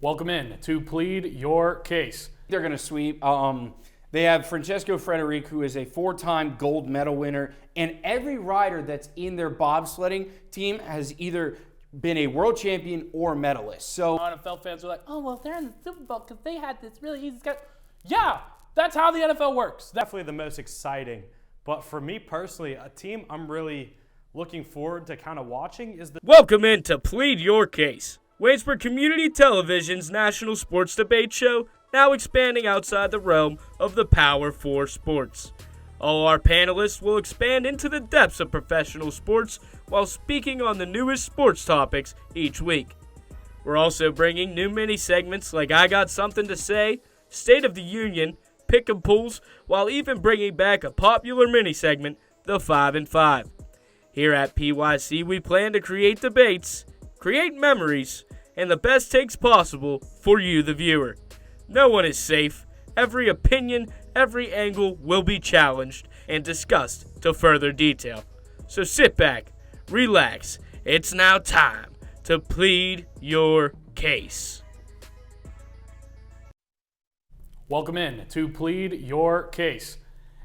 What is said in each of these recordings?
Welcome in to Plead Your Case. They're going to sweep. They have Francesco Frederic, who is a 4-time gold medal winner, and every rider that's in their bobsledding team has either been a world champion or medalist. So NFL fans are like, oh, well, they're in the Super Bowl because they had this really easy schedule. Yeah, that's how the NFL works. Definitely the most exciting. But for me personally, a team I'm really looking forward to kind of watching is the... Welcome in to Plead Your Case, Wadesburg Community Television's national sports debate show, now expanding outside the realm of the Power 4 sports. All our panelists will expand into the depths of professional sports while speaking on the newest sports topics each week. We're also bringing new mini-segments like I Got Something to Say, State of the Union, Pick 'em Pools, while even bringing back a popular mini-segment, the 5 and 5. Here at PYC, we plan to create debates, create memories, and the best takes possible for you, the viewer. No one is safe. Every opinion, every angle will be challenged and discussed to further detail. So sit back, relax. It's now time to plead your case. Welcome in to Plead Your Case.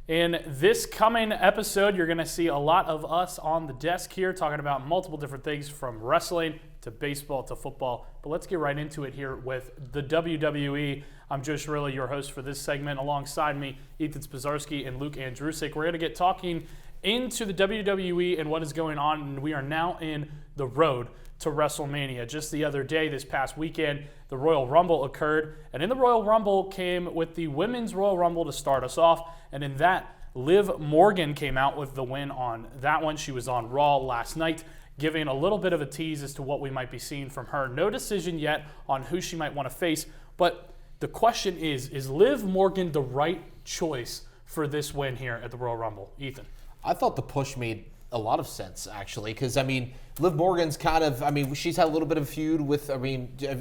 In this coming episode, you're going to see a lot of us on the desk here talking about multiple different things from wrestling to baseball to football. But let's get right into it here with the WWE. I'm Joe Chirillo, your host for this segment. Alongside me, Ethan Spozarski and Luke Andruscik. We're going to get talking into the WWE and what is going on. And we are now in the road to Wrestlemania. Just the other day, this past weekend, the Royal Rumble occurred. And in the Royal Rumble came with the Women's Royal Rumble to start us off. And in that, Liv Morgan came out with the win on that one. She was on Raw last night, giving a little bit of a tease as to what we might be seeing from her. No decision yet on who she might want to face. But the question is Liv Morgan the right choice for this win here at the Royal Rumble? Ethan. I thought the push made a lot of sense, actually, because, Liv Morgan's kind of, she's had a little bit of a feud with,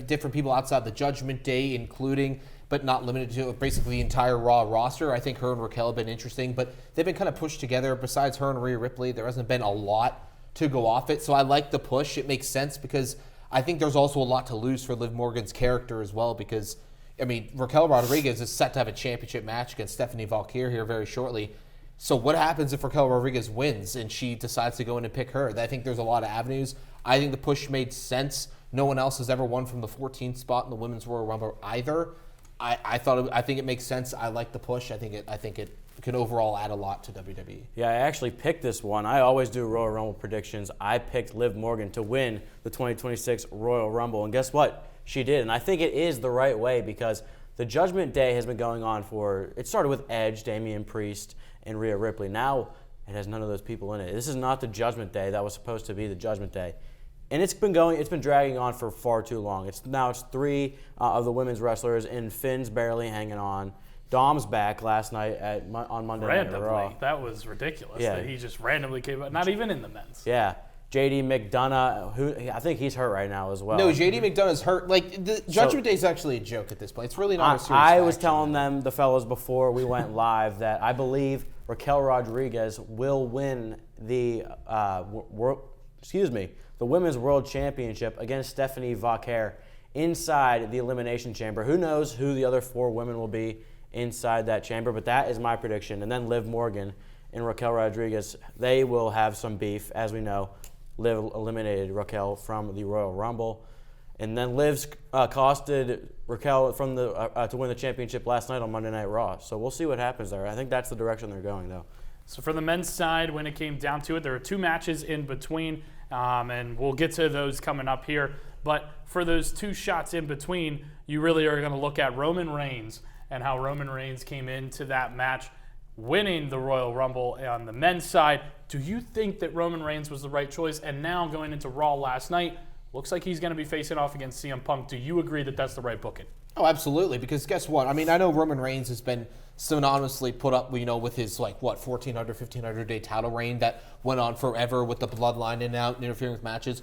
different people outside the Judgment Day, including, but not limited to, basically the entire Raw roster. I think her and Raquel have been interesting, but they've been kind of pushed together. Besides her and Rhea Ripley, there hasn't been a lot to go off it, so I like the push. It makes sense because I think there's also a lot to lose for Liv Morgan's character as well because, Raquel Rodriguez is set to have a championship match against Stephanie Valkyrie here very shortly. So what happens if Raquel Rodriguez wins and she decides to go in and pick her? I think there's a lot of avenues. I think the push made sense. No one else has ever won from the 14th spot in the Women's Royal Rumble either. I think it makes sense. I like the push. I think it could overall add a lot to WWE. Yeah, I actually picked this one. I always do Royal Rumble predictions. I picked Liv Morgan to win the 2026 Royal Rumble, and guess what? She did, and I think it is the right way because the Judgment Day has been going on it started with Edge, Damian Priest, and Rhea Ripley. Now it has none of those people in it. This is not the Judgment Day that was supposed to be the Judgment Day. And it's been dragging on for far too long. It's 3 of the women's wrestlers, and Finn's barely hanging on. Dom's back last night on Monday Night Raw. That was ridiculous that he just randomly came out, not even in the men's. Yeah. JD McDonough, who I think he's hurt right now as well. No, JD McDonough's hurt. The Judgment Day is actually a joke at this point. It's really not a serious I was telling them, the fellas, before we went live, that I believe Raquel Rodriguez will win the Women's World Championship against Stephanie Valkyrie inside the Elimination Chamber. Who knows who the other 4 women will be inside that chamber, but that is my prediction. And then Liv Morgan and Raquel Rodriguez, they will have some beef, as we know. Liv eliminated Raquel from the Royal Rumble. And then Liv's costed Raquel from to win the championship last night on Monday Night Raw. So we'll see what happens there. I think that's the direction they're going, though. So for the men's side, when it came down to it, there were 2 matches in between, and we'll get to those coming up here. But for those 2 shots in between, you really are going to look at Roman Reigns and how Roman Reigns came into that match winning the Royal Rumble on the men's side. Do you think that Roman Reigns was the right choice? And now going into Raw last night, looks like he's going to be facing off against CM Punk. Do you agree that that's the right booking? Oh, absolutely. Because guess what? I know Roman Reigns has been synonymously put up, with his 1,400, 1,500 day title reign that went on forever with the bloodline in and out and interfering with matches.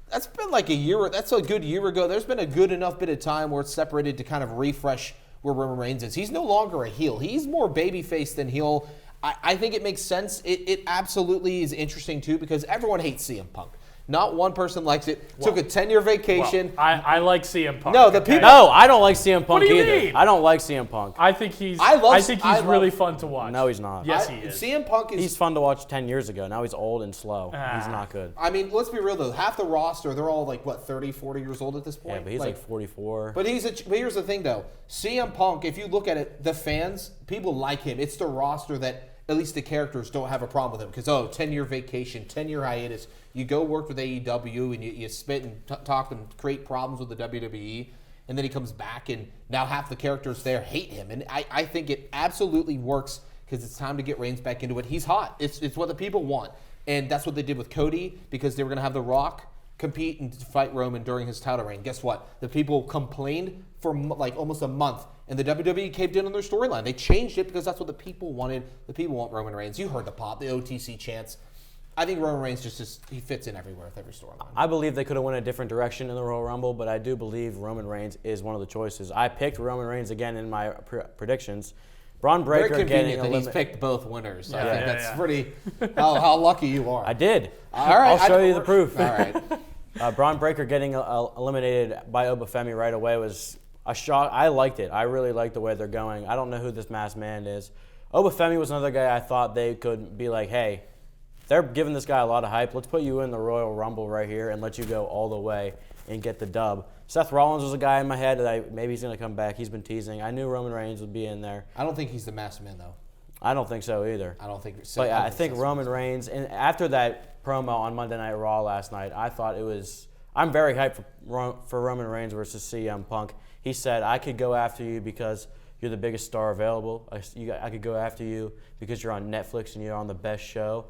That's been a year. That's a good year ago. There's been a good enough bit of time where it's separated to kind of refresh where Roman Reigns is. He's no longer a heel. He's more babyface than heel. I think it makes sense. It absolutely is interesting, too, because everyone hates CM Punk. Not one person likes it. Took a 10-year vacation. Well, I like CM Punk. No, the people. No, I don't like CM Punk do you either. mean? I don't like CM Punk. I think he's I really love- fun to watch. No, he's not. Yes, he is. CM Punk is. He's fun to watch 10 years ago. Now he's old and slow. He's not good. I mean, let's be real though. Half the roster, they're all like 30, 40 years old at this point. Yeah, but he's like 44. But here's the thing though. CM Punk, if you look at it, the fans, people like him. It's the roster that at least the characters don't have a problem with him because 10-year vacation, 10-year hiatus. You go work with AEW and you spit and talk and create problems with the WWE, and then he comes back and now half the characters there hate him. And I think it absolutely works because it's time to get Reigns back into it. He's hot. It's what the people want. And that's what they did with Cody because they were going to have The Rock compete and fight Roman during his title reign. Guess what? The people complained for like almost a month, and the WWE caved in on their storyline. They changed it because that's what the people wanted. The people want Roman Reigns. You heard the pop, the OTC chants. I think Roman Reigns he fits in everywhere with every storyline. I believe they could have went a different direction in the Royal Rumble, but I do believe Roman Reigns is one of the choices. I picked Roman Reigns again in my predictions. Braun Breaker Very getting convenient that he's picked both winners. I think that's yeah. pretty. How lucky you are. I did. All right, I'll show you the proof. All right. Braun Breaker getting eliminated by Obafemi right away was a shock. I liked it. I really liked the way they're going. I don't know who this masked man is. Obafemi was another guy I thought they could be like, hey, they're giving this guy a lot of hype. Let's put you in the Royal Rumble right here and let you go all the way and get the dub. Seth Rollins was a guy in my head that maybe he's going to come back. He's been teasing. I knew Roman Reigns would be in there. I don't think he's the masked man though. I don't think so either. I don't think. But I think Roman Reigns, and after that promo on Monday Night Raw last night, I thought it was. I'm very hyped for Roman Reigns versus CM Punk. He said, "I could go after you because you're the biggest star available. I could go after you because you're on Netflix and you're on the best show.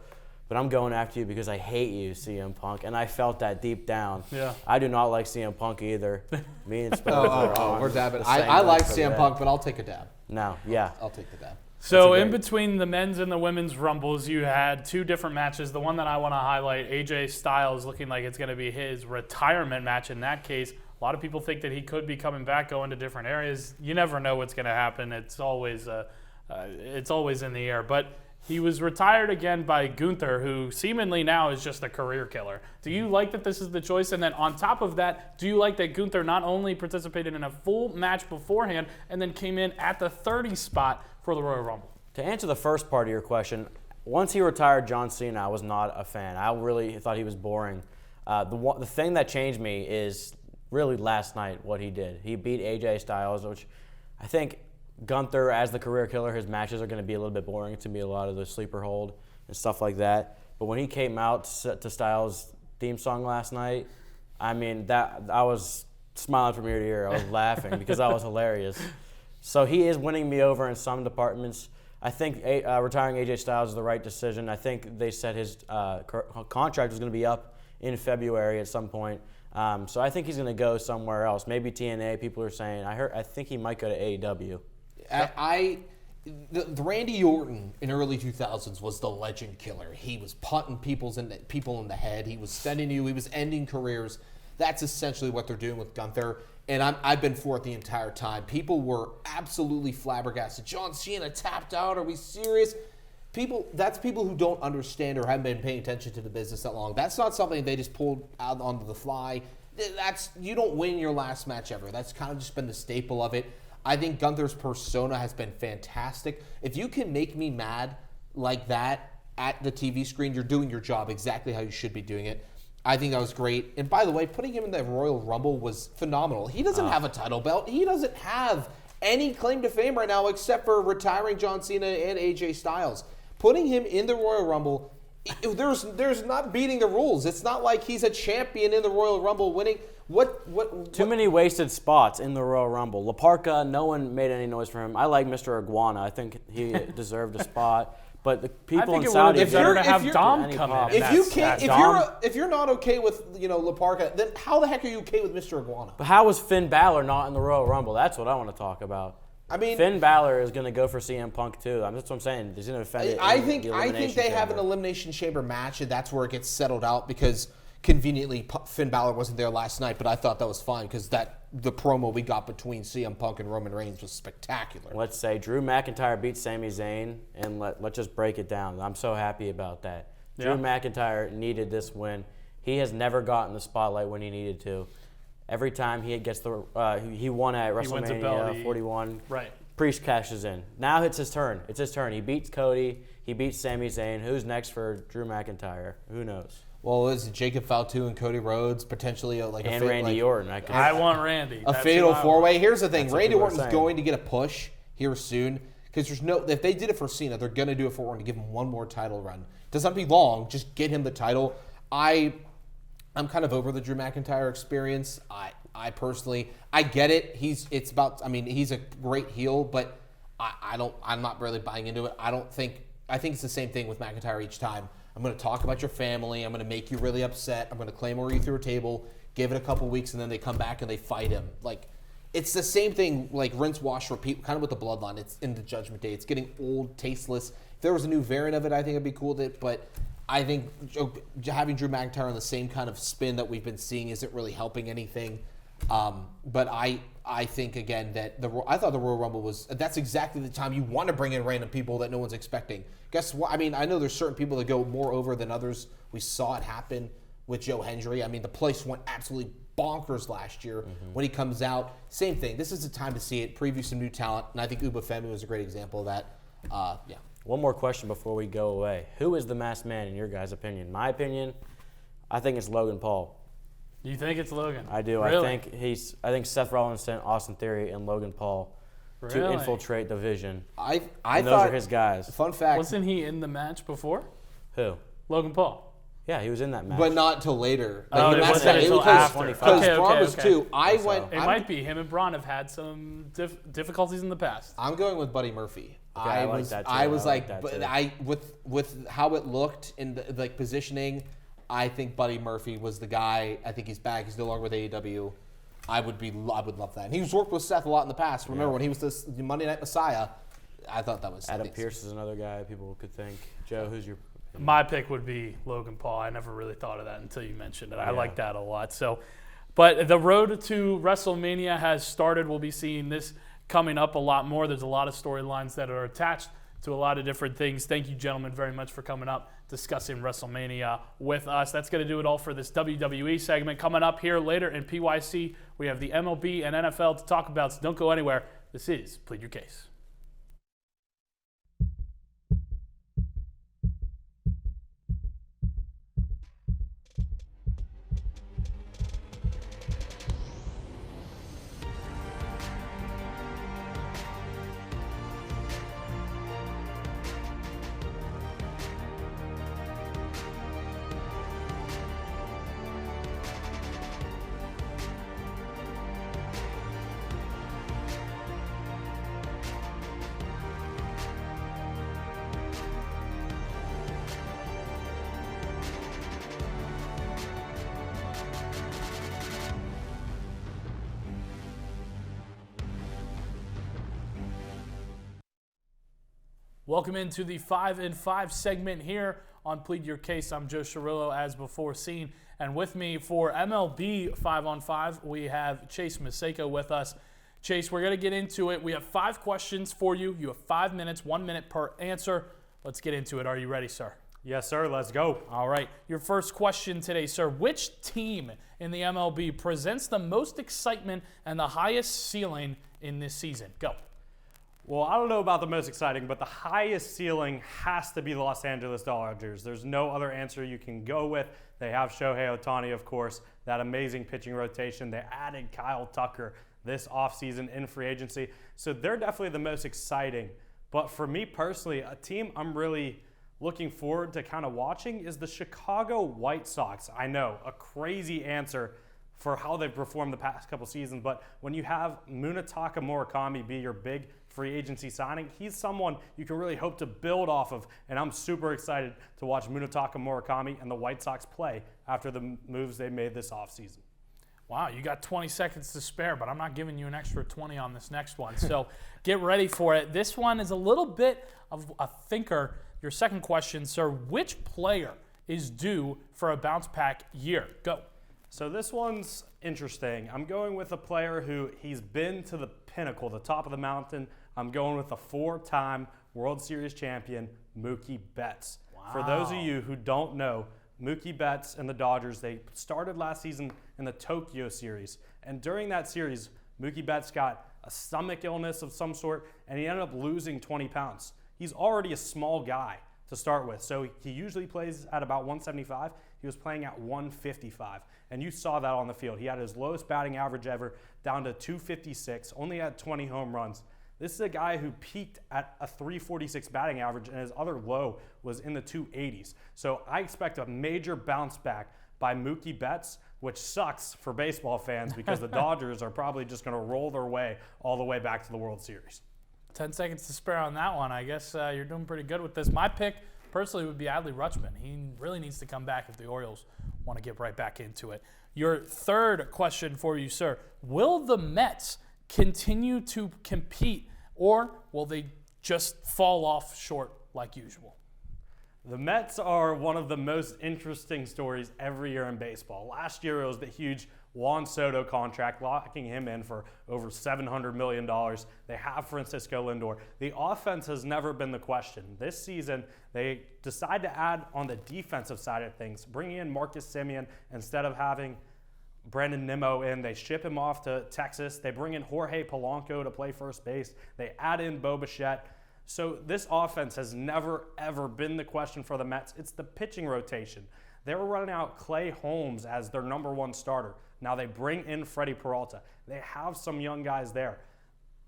But I'm going after you because I hate you, CM Punk." And I felt that deep down. Yeah. I do not like CM Punk either. Me and Spozarski we're dabbing. I like CM Punk, but I'll take a dab. No, yeah. I'll take the dab. So in between the men's and the women's rumbles, you had two different matches. The one that I want to highlight, AJ Styles looking like it's going to be his retirement match. In that case, a lot of people think that he could be coming back, going to different areas. You never know what's going to happen. It's always in the air. But he was retired again by Gunther, who seemingly now is just a career killer. Do you like that this is the choice? And then on top of that, do you like that Gunther not only participated in a full match beforehand and then came in at the 30 spot for the Royal Rumble? To answer the first part of your question, once he retired John Cena, I was not a fan. I really thought he was boring. The thing that changed me is really last night what he did. He beat AJ Styles, which I think Gunther, as the career killer, his matches are going to be a little bit boring. It's going to be a lot of the sleeper hold and stuff like that. But when he came out to Styles' theme song last night, I mean, I was smiling from ear to ear. I was laughing because that was hilarious. So he is winning me over in some departments. I think retiring AJ Styles is the right decision. I think they said his contract was going to be up in February at some point. So I think he's going to go somewhere else. Maybe TNA. People are saying. I think he might go to AEW. The Randy Orton in early 2000s was the legend killer. He was punting people in the head. He was sending you. He was ending careers. That's essentially what they're doing with Gunther. And I've been for it the entire time. People were absolutely flabbergasted. John Cena tapped out. Are we serious? That's people who don't understand or haven't been paying attention to the business that long. That's not something they just pulled out onto the fly. You don't win your last match ever. That's kind of just been the staple of it. I think Gunther's persona has been fantastic. If you can make me mad like that at the TV screen, you're doing your job exactly how you should be doing it. I think that was great. And by the way, putting him in the Royal Rumble was phenomenal. He doesn't have a title belt. He doesn't have any claim to fame right now except for retiring John Cena and AJ Styles. Putting him in the Royal Rumble, there's not beating the rules. It's not like he's a champion in the Royal Rumble winning. Too many wasted spots in the Royal Rumble. La Parka, no one made any noise for him. I like Mr. Iguana. I think he deserved a spot. But the people in Saudi, if better to have Dom come in. If you're not okay with La Parka, then how the heck are you okay with Mr. Iguana? But how was Finn Balor not in the Royal Rumble? That's what I want to talk about. I mean, Finn Balor is going to go for CM Punk too. That's what I'm saying. He's going to defend it. I think they have an Elimination Chamber match, and that's where it gets settled out because conveniently Finn Balor wasn't there last night. But I thought that was fine because the promo we got between CM Punk and Roman Reigns was spectacular. Let's say Drew McIntyre beat Sami Zayn, and let's just break it down. I'm so happy about that. Yeah. Drew McIntyre needed this win, He has never gotten the spotlight when he needed to. Every time he gets he won at WrestleMania 41. Right. Priest cashes in. Now it's his turn. It's his turn. He beats Cody. He beats Sami Zayn. Who's next for Drew McIntyre? Who knows? Well, is it Jacob Fatu and Cody Rhodes potentially Randy Orton? I want Randy. A That's fatal who I four-way. want. Here's the thing: That's what Randy people are Orton's saying. going to get a push here soon because if they did it for Cena, they're going to do it for Orton to give him one more title run. Doesn't have to be long. Just get him the title. I'm kind of over the Drew McIntyre experience. I personally, I get it. He's a great heel, but I'm not really buying into it. I think it's the same thing with McIntyre each time. I'm going to talk about your family. I'm going to make you really upset. I'm going to claymore you through a table, give it a couple weeks, and then they come back and they fight him. Like, it's the same thing, like rinse, wash, repeat, kind of with the bloodline. It's in the Judgment Day. It's getting old, tasteless. If there was a new variant of it, I think it'd be cool with it, but I think having Drew McIntyre on the same kind of spin that we've been seeing isn't really helping anything. But I think, again, that I thought the Royal Rumble that's exactly the time you want to bring in random people that no one's expecting. Guess what? I mean, I know there's certain people that go more over than others. We saw it happen with Joe Hendry. I mean, the place went absolutely bonkers last year when he comes out. Same thing. This is the time to see it, preview some new talent, and I think Uba Femi was a great example of that. Yeah. One more question before we go away. Who is the masked man in your guys' opinion? My opinion, I think it's Logan Paul. You think it's Logan? I do. Really? I think Seth Rollins sent Austin Theory and Logan Paul to Really? infiltrate the Vision. I And thought those are his guys. Fun fact. Wasn't he in the match before? Who? Logan Paul. Yeah, he was in that match. But not till later. Oh, the it match wasn't that- until because- after. Because Okay, Braun was okay. too. It might be him and Braun have had some difficulties in the past. I'm going with Buddy Murphy. Okay, I like that too. I was I like like, that too. I with how it looked in the positioning, I think Buddy Murphy was the guy. I think he's back. He's no longer with AEW. I would love that. And he's worked with Seth a lot in the past. Remember when he was the Monday Night Messiah? I thought that was Adam Pearce is another guy people could think. Joe, who's your? My pick would be Logan Paul. I never really thought of that until you mentioned it. I like that a lot. So, but the road to WrestleMania has started. We'll be seeing this coming up a lot more. There's a lot of storylines that are attached to a lot of different things. Thank you, gentlemen, very much for coming up, discussing WrestleMania with us. That's going to do it all for this WWE segment. Coming up here later in PYC, we have the MLB and NFL to talk about, so don't go anywhere. This is Plead Your Case. Welcome into the 5 and 5 segment here on Plead Your Case. I'm Joe Chirillo, as before seen, and with me for MLB 5 on 5, we have Chase Maceiko with us. Chase, we're going to get into it. We have 5 questions for you. You have 5 minutes, 1 minute per answer. Let's get into it. Are you ready, sir? Yes, sir. Let's go. All right. Your first question today, sir. Which team in the MLB presents the most excitement and the highest ceiling in this season? Go. Well, I don't know about the most exciting, but the highest ceiling has to be the Los Angeles Dodgers. There's no other answer you can go with. They have Shohei Ohtani, of course, that amazing pitching rotation. They added Kyle Tucker this offseason in free agency. So they're definitely the most exciting. But for me personally, a team I'm really looking forward to kind of watching is the Chicago White Sox. I know, a crazy answer for how they've performed the past couple seasons, but when you have Munetaka Murakami be your big free agency signing, he's someone you can really hope to build off of, and I'm super excited to watch Munetaka Murakami and the White Sox play after the moves they made this offseason. Wow, you got 20 seconds to spare, but I'm not giving you an extra 20 on this next one. So get ready for it. This one is a little bit of a thinker. Your second question, sir, which player is due for a bounce back year? Go. So this one's interesting. I'm going with a player who he's been to the pinnacle, the top of the mountain. I'm going with a 4-time World Series champion, Mookie Betts. Wow. For those of you who don't know, Mookie Betts and the Dodgers, they started last season in the Tokyo series. And during that series, Mookie Betts got a stomach illness of some sort, and he ended up losing 20 pounds. He's already a small guy to start with, so he usually plays at about 175. He was playing at 155, and you saw that on the field. He had his lowest batting average ever, down to 256, only had 20 home runs. This is a guy who peaked at a 346 batting average, and his other low was in the 280s. So I expect a major bounce back by Mookie Betts, which sucks for baseball fans because the Dodgers are probably just going to roll their way all the way back to the World Series. 10 seconds to spare on that one. I guess you're doing pretty good with this. My pick, personally, would be Adley Rutschman. He really needs to come back if the Orioles want to get right back into it. Your third question for you, sir. Will the Mets continue to compete, or will they just fall off short like usual? The Mets are one of the most interesting stories every year in baseball. Last year, it was the huge Juan Soto contract, locking him in for over $700 million. They have Francisco Lindor. The offense has never been the question. This season, they decide to add on the defensive side of things, bringing in Marcus Semien instead of having Brandon Nimmo in. They ship him off to Texas. They bring in Jorge Polanco to play first base. They add in Bo Bichette. So this offense has never, ever been the question for the Mets. It's the pitching rotation. They were running out Clay Holmes as their number one starter. Now they bring in Freddie Peralta. They have some young guys there.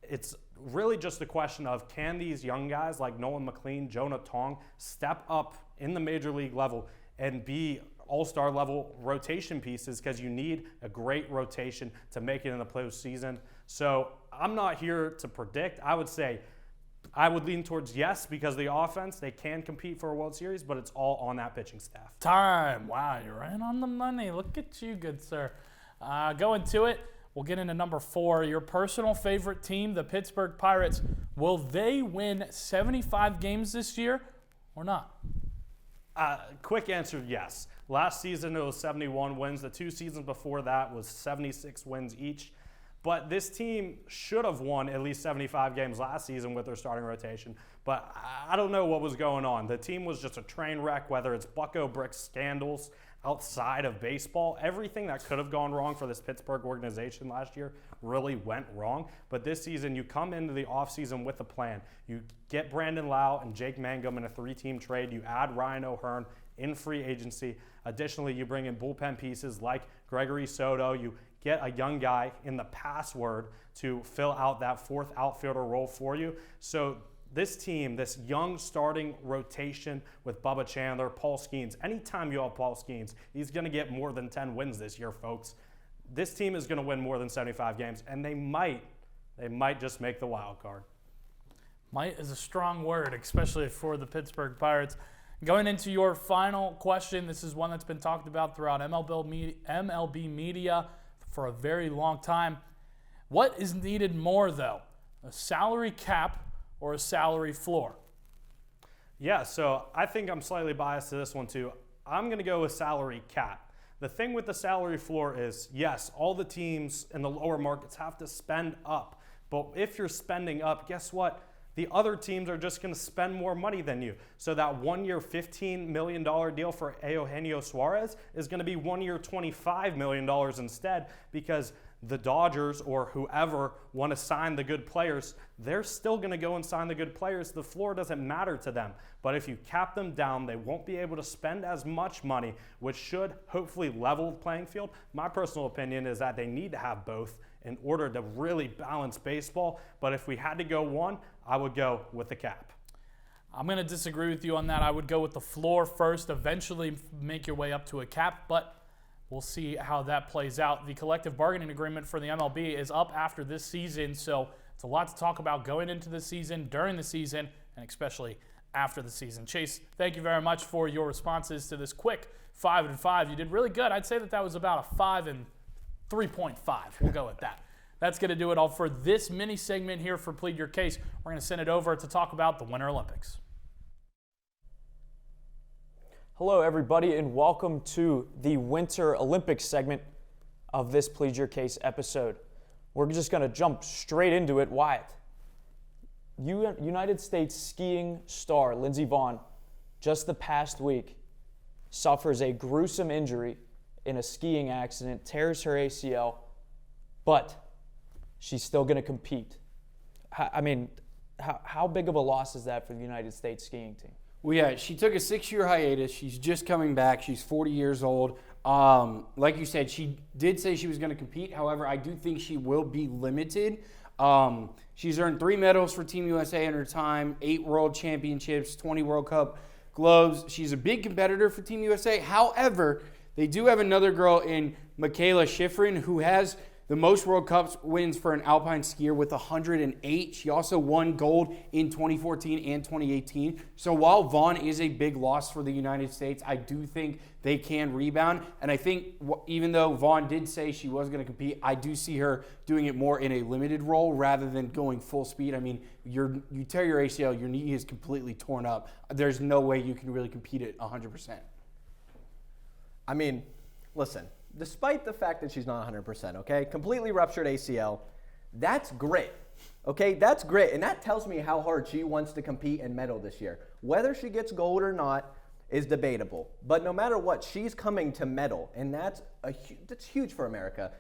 It's really just a question of, can these young guys like Nolan McLean, Jonah Tong step up in the major league level and be all-star level rotation pieces, because you need a great rotation to make it in the postseason. So I'm not here to predict. I would say I would lean towards yes, because the offense, they can compete for a World Series, but it's all on that pitching staff. Time. Wow, you're right on the money. Look at you, good sir. Going to it, we'll get into number 4. Your personal favorite team, the Pittsburgh Pirates. Will they win 75 games this year or not? Quick answer, yes. Last season, it was 71 wins. The 2 seasons before that was 76 wins each. But this team should have won at least 75 games last season with their starting rotation. But I don't know what was going on. The team was just a train wreck, whether it's Bucko Brick scandals outside of baseball. Everything that could have gone wrong for this Pittsburgh organization last year really went wrong. But this season, you come into the offseason with a plan. You get Brandon Lau and Jake Mangum in a 3-team trade. You add Ryan O'Hearn in free agency. Additionally, you bring in bullpen pieces like Gregory Soto. You get a young guy in the password to fill out that 4th outfielder role for you. So this team, this young starting rotation with Bubba Chandler, Paul Skeens, anytime you have Paul Skeens, he's going to get more than 10 wins this year, folks. This team is going to win more than 75 games, and they might just make the wild card. Might is a strong word, especially for the Pittsburgh Pirates. Going into your final question, this is one that's been talked about throughout MLB media for a very long time. What is needed more, though? A salary cap or a salary floor? Yeah, so I think I'm slightly biased to this one too. I'm going to go with salary cap. The thing with the salary floor is, yes, all the teams in the lower markets have to spend up. But if you're spending up, guess what? The other teams are just going to spend more money than you. So that 1-year $15 million deal for Eugenio Suarez is going to be 1 year $25 million instead, because the Dodgers or whoever want to sign the good players, they're still going to go and sign the good players. The floor doesn't matter to them. But if you cap them down, they won't be able to spend as much money, which should hopefully level the playing field. My personal opinion is that they need to have both in order to really balance baseball. But if we had to go one, I would go with the cap. I'm going to disagree with you on that. I would go with the floor first, eventually make your way up to a cap, but we'll see how that plays out. The collective bargaining agreement for the MLB is up after this season, so it's a lot to talk about going into the season, during the season, and especially after the season. Chase, thank you very much for your responses to this quick 5 and 5. You did really good. I'd say that was about a 5 and 3.5. We'll go with that. That's going to do it all for this mini segment here for Plead Your Case. We're going to send it over to talk about the Winter Olympics. Hello, everybody, and welcome to the Winter Olympics segment of this Plead Your Case episode. We're just going to jump straight into it. Wyatt, United States skiing star Lindsey Vonn, just the past week, suffers a gruesome injury in a skiing accident, tears her ACL, but she's still going to compete. How big of a loss is that for the United States skiing team? Well, yeah, she took a 6-year hiatus. She's just coming back. She's 40 years old. Like you said, she did say she was going to compete. However, I do think she will be limited. She's earned 3 medals for Team USA in her time, 8 World Championships, 20 World Cup globes. She's a big competitor for Team USA. However, they do have another girl in Michaela Schifrin who has the most World Cups wins for an alpine skier with 108. She also won gold in 2014 and 2018. So while Vaughn is a big loss for the United States, I do think they can rebound. And I think even though Vaughn did say she was going to compete, I do see her doing it more in a limited role rather than going full speed. I mean, you tear your ACL, your knee is completely torn up. There's no way you can really compete at 100%. I mean, listen. Despite the fact that she's not 100%, okay? Completely ruptured ACL, that's grit, okay? That's grit, and that tells me how hard she wants to compete and medal this year. Whether she gets gold or not is debatable, but no matter what, she's coming to medal, and that's huge for America.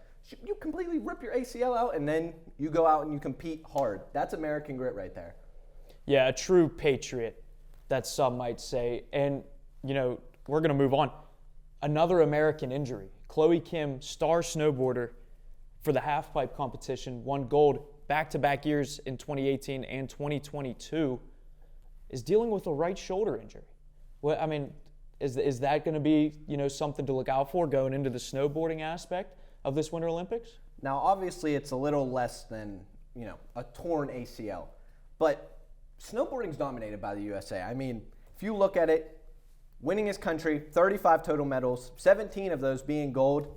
You completely rip your ACL out, and then you go out and you compete hard. That's American grit right there. Yeah, a true patriot, that some might say. And, we're going to move on. Another American injury. Chloe Kim, star snowboarder for the halfpipe competition, won gold back-to-back years in 2018 and 2022, is dealing with a right shoulder injury. Well, I mean, is that going to be, something to look out for going into the snowboarding aspect of this Winter Olympics? Now, obviously, it's a little less than, a torn ACL, but snowboarding's dominated by the USA. I mean, if you look at it, winning his country, 35 total medals, 17 of those being gold.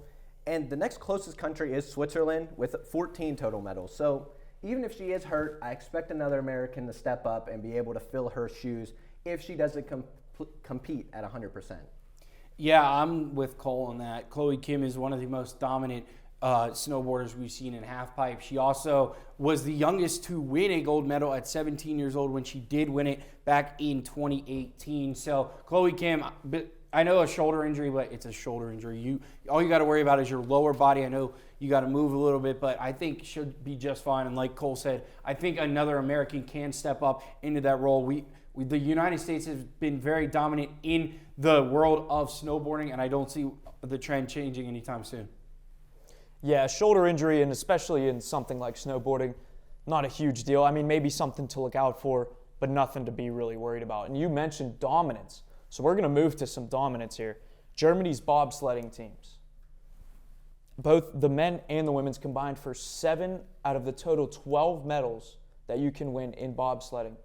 And the next closest country is Switzerland with 14 total medals. So even if she is hurt, I expect another American to step up and be able to fill her shoes if she doesn't compete at 100%. Yeah, I'm with Cole on that. Chloe Kim is one of the most dominant snowboarders we've seen in halfpipe. She also was the youngest to win a gold medal at 17 years old when she did win it back in 2018. So Chloe Kim, I know a shoulder injury, but it's a shoulder injury. All you got to worry about is your lower body. I know you got to move a little bit, but I think she'll be just fine. And like Cole said, I think another American can step up into that role. The United States has been very dominant in the world of snowboarding, and I don't see the trend changing anytime soon. Yeah, shoulder injury, and especially in something like snowboarding, not a huge deal. I mean, maybe something to look out for, but nothing to be really worried about. And you mentioned dominance. So we're going to move to some dominance here. Germany's bobsledding teams. Both the men and the women's combined for 7 out of the total 12 medals that you can win in bobsledding.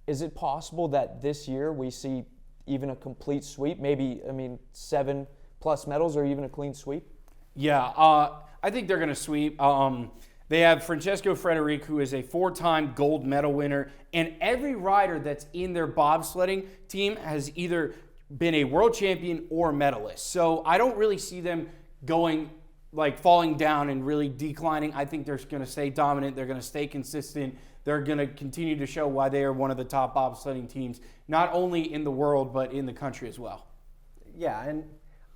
Is it possible that this year we see even a complete sweep? Maybe, 7+ medals or even a clean sweep? Yeah, I think they're going to sweep. They have Francesco Frederic, who is a 4-time gold medal winner, and every rider that's in their bobsledding team has either been a world champion or medalist. So I don't really see them falling down and really declining. I think they're going to stay dominant. They're going to stay consistent. They're going to continue to show why they are one of the top bobsledding teams, not only in the world, but in the country as well. Yeah, and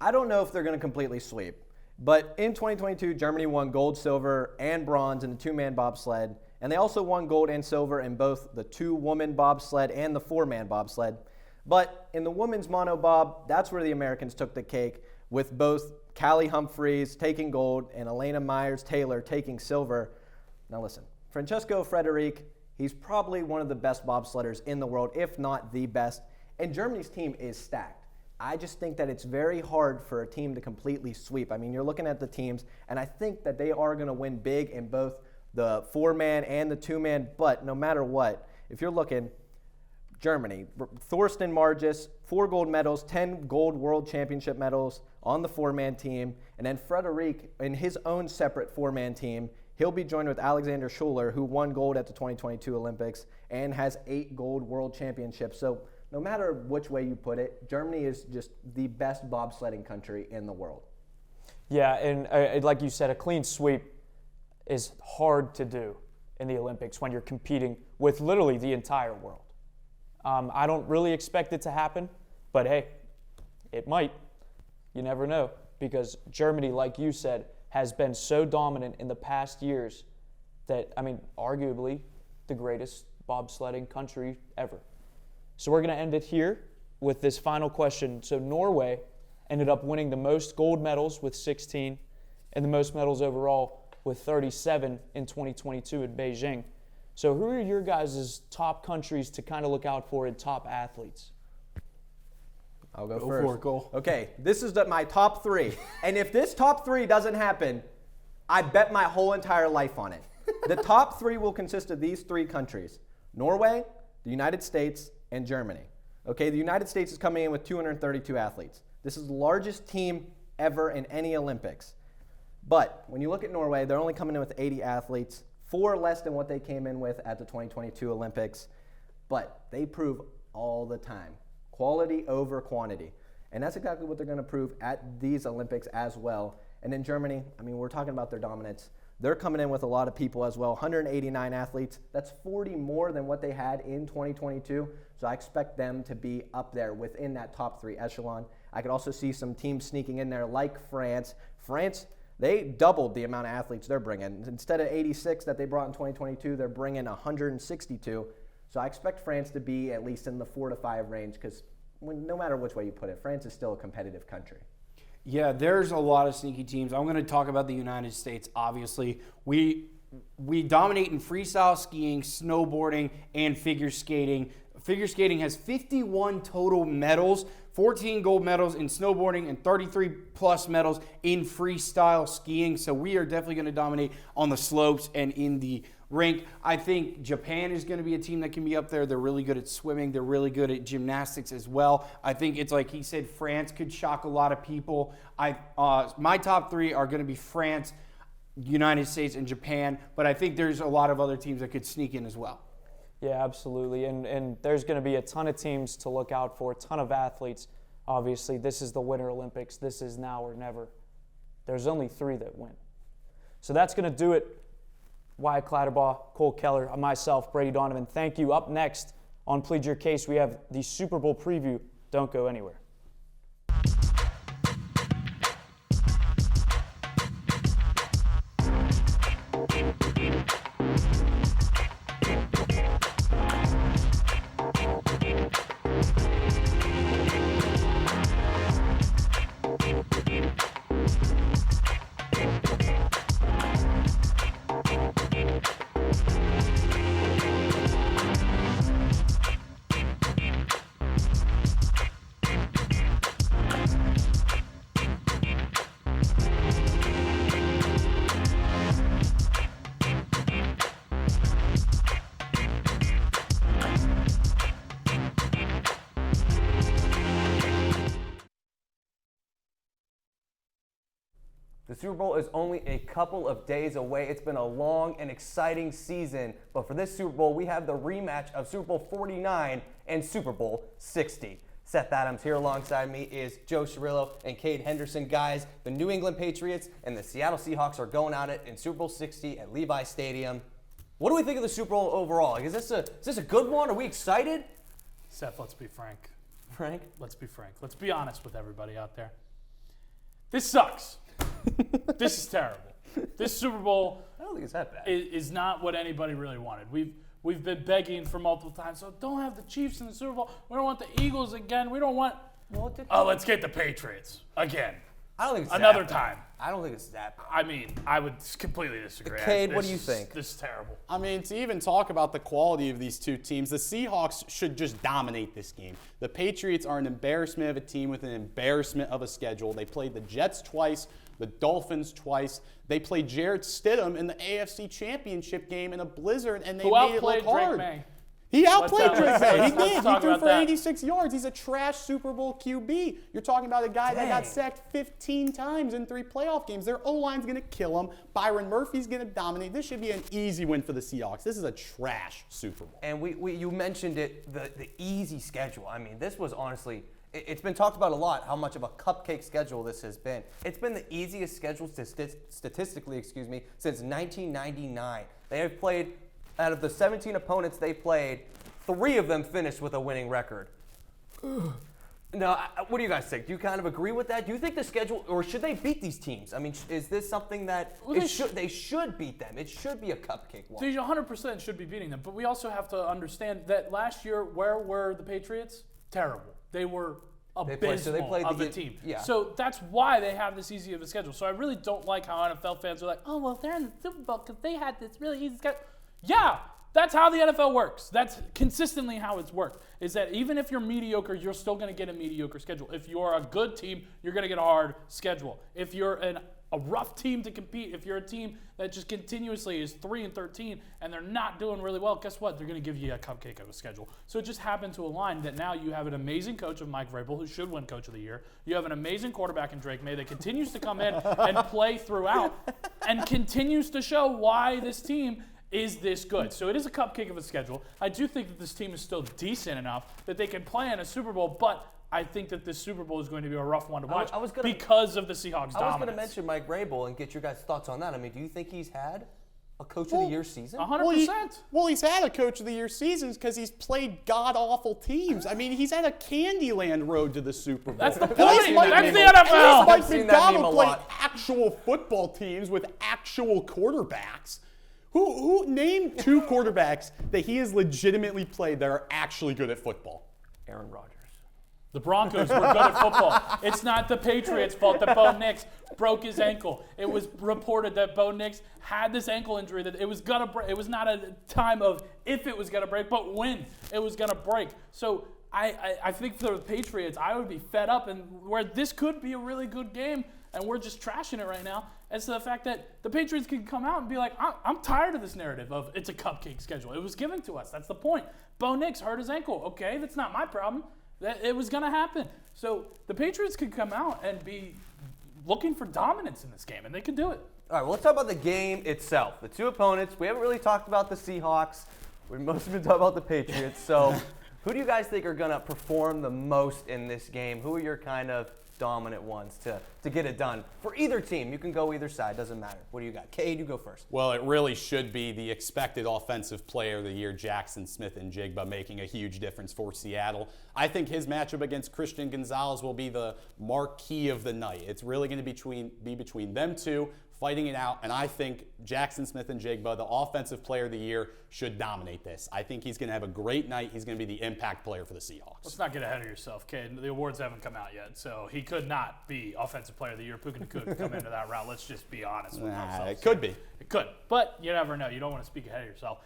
I don't know if they're going to completely sweep. But in 2022, Germany won gold, silver, and bronze in the 2-man bobsled. And they also won gold and silver in both the 2-woman bobsled and the 4-man bobsled. But in the women's monobob, that's where the Americans took the cake, with both Callie Humphreys taking gold and Elena Myers-Taylor taking silver. Now listen, Francesco Frederic, he's probably one of the best bobsledders in the world, if not the best. And Germany's team is stacked. I just think that it's very hard for a team to completely sweep. I mean, you're looking at the teams, and I think that they are going to win big in both the 4-man and the 2-man. But no matter what, if you're looking, Germany, Thorsten Margis, 4 gold medals, 10 gold world championship medals on the 4-man team. And then Frederic, in his own separate 4-man team, he'll be joined with Alexander Schuler, who won gold at the 2022 Olympics and has 8 gold world championships. So no matter which way you put it, Germany is just the best bobsledding country in the world. Yeah, and like you said, a clean sweep is hard to do in the Olympics when you're competing with literally the entire world. I don't really expect it to happen, but hey, It might. You never know, because Germany, like you said, has been so dominant in the past years that, arguably the greatest bobsledding country ever. So we're going to end it here with this final question. So Norway ended up winning the most gold medals with 16 and the most medals overall with 37 in 2022 at Beijing. So who are your guys' top countries to kind of look out for in top athletes? I'll go first. for it, go. Okay, this is my top 3. And if this top 3 doesn't happen, I bet my whole entire life on it. The top 3 will consist of these 3 countries: Norway, the United States, and Germany. Okay, the United States is coming in with 232 athletes. This is the largest team ever in any Olympics. But when you look at Norway, they're only coming in with 80 athletes, 4 less than what they came in with at the 2022 Olympics. But they prove all the time quality over quantity. And that's exactly what they're going to prove at these Olympics as well. And in Germany, we're talking about their dominance. They're coming in with a lot of people as well, 189 athletes. That's 40 more than what they had in 2022. So I expect them to be up there within that top 3 echelon. I could also see some teams sneaking in there like France. France, they doubled the amount of athletes they're bringing. Instead of 86 that they brought in 2022, they're bringing 162. So I expect France to be at least in the 4 to 5 range, because no matter which way you put it, France is still a competitive country. Yeah, there's a lot of sneaky teams. I'm going to talk about the United States, obviously. We dominate in freestyle skiing, snowboarding, and figure skating. Figure skating has 51 total medals, 14 gold medals in snowboarding, and 33 plus medals in freestyle skiing. So we are definitely going to dominate on the slopes and in the rink. I think Japan is going to be a team that can be up there. They're really good at swimming. They're really good at gymnastics as well. I think it's like he said, France could shock a lot of people. My top 3 are going to be France, United States, and Japan. But I think there's a lot of other teams that could sneak in as well. Yeah, absolutely. And there's going to be a ton of teams to look out for, a ton of athletes. Obviously, this is the Winter Olympics. This is now or never. There's only 3 that win. So that's going to do it. Wyatt, Clatterbaugh, Cole, Keller, and myself, Brady, Donovan. Thank you. Up next on Plead Your Case, we have the Super Bowl preview. Don't go anywhere. The Super Bowl is only a couple of days away. It's been a long and exciting season, but for this Super Bowl, we have the rematch of Super Bowl 49 and Super Bowl 60. Seth Adams here alongside me is Joe Chirillo and Cade Henderson. Guys, the New England Patriots and the Seattle Seahawks are going at it in Super Bowl 60 at Levi Stadium. What do we think of the Super Bowl overall? Like, is this a good one? Are we excited? Seth, let's be frank. Frank? Let's be frank. Let's be honest with everybody out there. This sucks. This is terrible. This Super Bowl I don't think it's that bad. is not what anybody really wanted. We've been begging for multiple times. So don't have the Chiefs in the Super Bowl. We don't want the Eagles again. We don't want. Let's get the Patriots again. I don't think it's another that bad. time. I don't think it's that bad. I mean, I would completely disagree. Cade, what do you think? This is terrible. I mean, to even talk about the quality of these two teams, the Seahawks should just dominate this game. The Patriots are an embarrassment of a team with an embarrassment of a schedule. They played the Jets twice, the Dolphins twice. They played Jarrett Stidham in the AFC Championship game in a blizzard, and they made it look hard. Drake May? He outplayed Drake May. He let's did. He talk threw about for that. 86 yards. He's a trash Super Bowl QB. You're talking about a guy that got Dang. sacked 15 times in 3 playoff games. Their O-line's going to kill him. Byron Murphy's going to dominate. This should be an easy win for the Seahawks. This is a trash Super Bowl. And you mentioned it, the easy schedule. I mean, this was honestly, it's been talked about a lot how much of a cupcake schedule this has been. It's been the easiest schedule statistically, since 1999. They have played, out of the 17 opponents they played, 3 of them finished with a winning record. No, what do you guys think? Do you kind of agree with that? Do you think the schedule, or should they beat these teams? I mean, is this something that they should beat them? It should be a cupcake walk. They 100% should be beating them, but we also have to understand that last year, where were the Patriots? Terrible. They were abysmal of a team. Yeah. So that's why they have this easy of a schedule. So I really don't like how NFL fans are like, oh, well, they're in the Super Bowl because they had this really easy schedule. Yeah, that's how the NFL works. That's consistently how it's worked, is that even if you're mediocre, you're still going to get a mediocre schedule. If you're a good team, you're going to get a hard schedule. If you're a rough team to compete, if you're a team that just continuously is 3-13 and they're not doing really well, guess what? They're going to give you a cupcake of a schedule. So it just happened to align that now you have an amazing coach of Mike Vrabel, who should win Coach of the Year. You have an amazing quarterback in Drake May that continues to come in and play throughout and continues to show why this team is this good. So it is a cupcake of a schedule. I do think that this team is still decent enough that they can play in a Super Bowl, but I think that this Super Bowl is going to be a rough one to watch because of the Seahawks' dominance. I was going to mention Mike Vrabel and get your guys' thoughts on that. I mean, do you think he's had a Coach of the Year season? 100%. Well, he's had a Coach of the Year seasons because he's played god-awful teams. I mean, he's had a Candyland road to the Super Bowl. That's the point. That's the NFL. Mike McDonald played actual football teams with actual quarterbacks. Who name 2 quarterbacks that he has legitimately played that are actually good at football? Aaron Rodgers. The Broncos were good at football. It's not the Patriots' fault that Bo Nix broke his ankle. It was reported that Bo Nix had this ankle injury that it was gonna break. It was not a time of if it was gonna break, but when it was gonna break. So I think for the Patriots, I would be fed up, and where this could be a really good game, and we're just trashing it right now, as to the fact that the Patriots can come out and be like, I'm tired of this narrative of it's a cupcake schedule. It was given to us. That's the point. Bo Nix hurt his ankle. Okay, that's not my problem. That it was going to happen. So the Patriots could come out and be looking for dominance in this game, and they could do it. All right, well, let's talk about the game itself. The 2 opponents. We haven't really talked about the Seahawks. We've mostly been talking about the Patriots. So who do you guys think are going to perform the most in this game? Who are your kind of dominant ones to get it done? For either team, you can go either side. Doesn't matter. What do you got? Cade, you go first. Well, it really should be the expected offensive player of the year, Jackson Smith-Njigba, making a huge difference for Seattle. I think his matchup against Christian Gonzalez will be the marquee of the night. It's really going to be between them two, fighting it out, and I think Jackson Smith-Njigba, the offensive player of the year, should dominate this. I think he's going to have a great night. He's going to be the impact player for the Seahawks. Let's not get ahead of yourself, Cade. The awards haven't come out yet, so he could not be offensive player of the year. Puka could come into that route. Let's just be honest with ourselves. It could be. It could, but you never know. You don't want to speak ahead of yourself.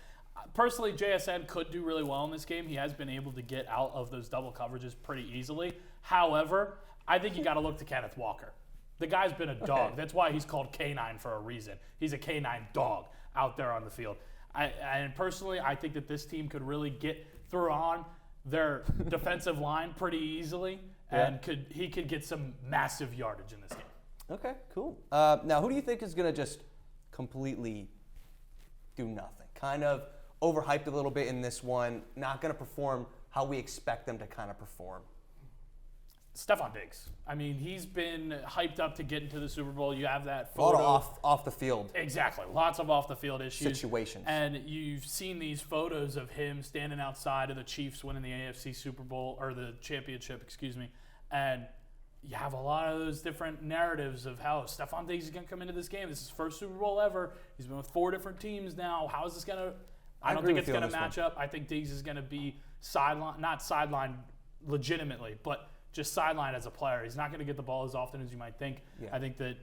Personally, JSN could do really well in this game. He has been able to get out of those double coverages pretty easily. However, I think you got to look to Kenneth Walker. The guy's been a dog. That's why he's called K9 for a reason. He's a K9 dog out there on the field. And personally, I think that this team could really get through on their defensive line pretty easily, and he could get some massive yardage in this game. Okay, cool. Now, who do you think is going to just completely do nothing? Kind of overhyped a little bit in this one, not going to perform how we expect them to kind of perform. Stephon Diggs. I mean, he's been hyped up to get into the Super Bowl. You have that photo. A lot of off the field. Exactly. Lots of off the field issues. Situations. And you've seen these photos of him standing outside of the Chiefs winning the AFC Super Bowl, or the championship, excuse me. And you have a lot of those different narratives of how Stephon Diggs is going to come into this game. This is his first Super Bowl ever. He's been with 4 different teams now. How is this going to – I don't think it's going to match up. I think Diggs is going to be not sidelined legitimately, but – just sidelined as a player. He's not going to get the ball as often as you might think. Yeah. I think that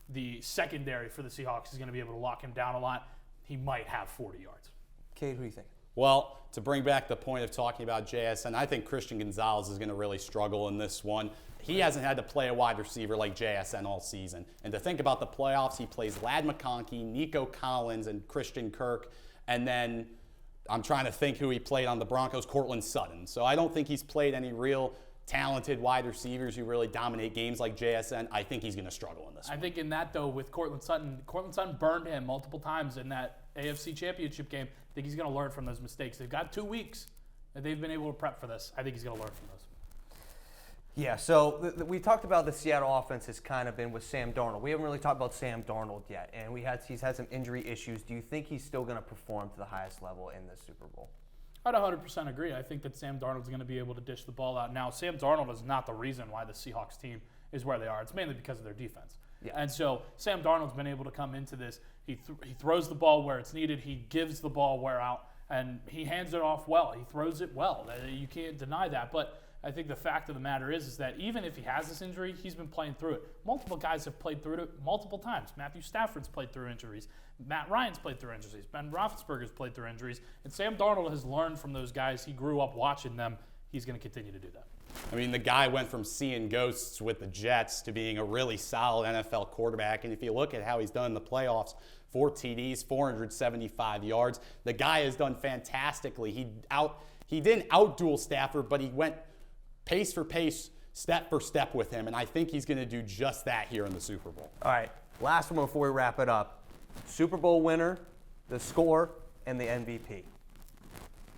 the secondary for the Seahawks is going to be able to lock him down a lot. He might have 40 yards. Cade, who do you think? Well, to bring back the point of talking about JSN, I think Christian Gonzalez is going to really struggle in this one. He hasn't had to play a wide receiver like JSN all season. And to think about the playoffs, he plays Ladd McConkey, Nico Collins, and Christian Kirk. And then I'm trying to think who he played on the Broncos, Cortland Sutton. So I don't think he's played any real talented wide receivers who really dominate games like JSN. I think he's going to struggle in this one. I think in that, though, with Cortland Sutton burned him multiple times in that AFC Championship game. I think he's going to learn from those mistakes. They've got 2 weeks that they've been able to prep for this. I think he's going to learn from those. Yeah, so we talked about the Seattle offense has kind of been with Sam Darnold. We haven't really talked about Sam Darnold yet, and he's had some injury issues. Do you think he's still going to perform to the highest level in this Super Bowl? I'd 100% agree. I think that Sam Darnold's going to be able to dish the ball out. Now, Sam Darnold is not the reason why the Seahawks team is where they are. It's mainly because of their defense. Yeah. And so Sam Darnold's been able to come into this. He throws the ball where it's needed. He gives the ball where out, and he hands it off well. He throws it well. You can't deny that. But I think the fact of the matter is that even if he has this injury, he's been playing through it. Multiple guys have played through it multiple times. Matthew Stafford's played through injuries. Matt Ryan's played through injuries. Ben Roethlisberger's played through injuries. And Sam Darnold has learned from those guys. He grew up watching them. He's going to continue to do that. I mean, the guy went from seeing ghosts with the Jets to being a really solid NFL quarterback. And if you look at how he's done in the playoffs, 4 TDs, 475 yards, the guy has done fantastically. He didn't outduel Stafford, but he went pace for pace, step for step with him. And I think he's going to do just that here in the Super Bowl. All right, last one before we wrap it up. Super Bowl winner, the score, and the MVP.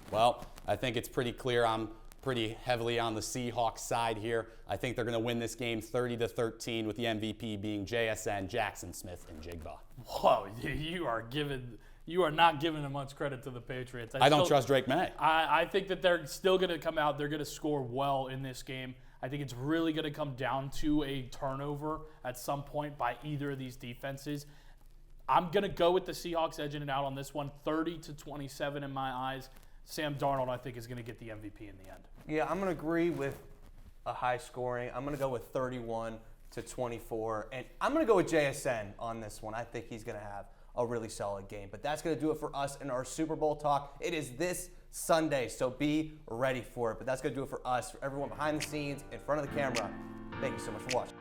Well, I think it's pretty clear I'm pretty heavily on the Seahawks side here. I think they're going to win this game 30-13 with the MVP being JSN, Jackson Smith, and Jigba. Whoa, you are not giving much credit to the Patriots. I don't trust Drake May. I think that they're still going to come out. They're going to score well in this game. I think it's really going to come down to a turnover at some point by either of these defenses. I'm going to go with the Seahawks edging it out on this one, 30-27 in my eyes. Sam Darnold, I think, is going to get the MVP in the end. Yeah, I'm going to agree with a high scoring. I'm going to go with 31-24. And I'm going to go with JSN on this one. I think he's going to have a really solid game. But that's going to do it for us in our Super Bowl talk. It is this Sunday, so be ready for it. But that's going to do it for us, for everyone behind the scenes, in front of the camera. Thank you so much for watching.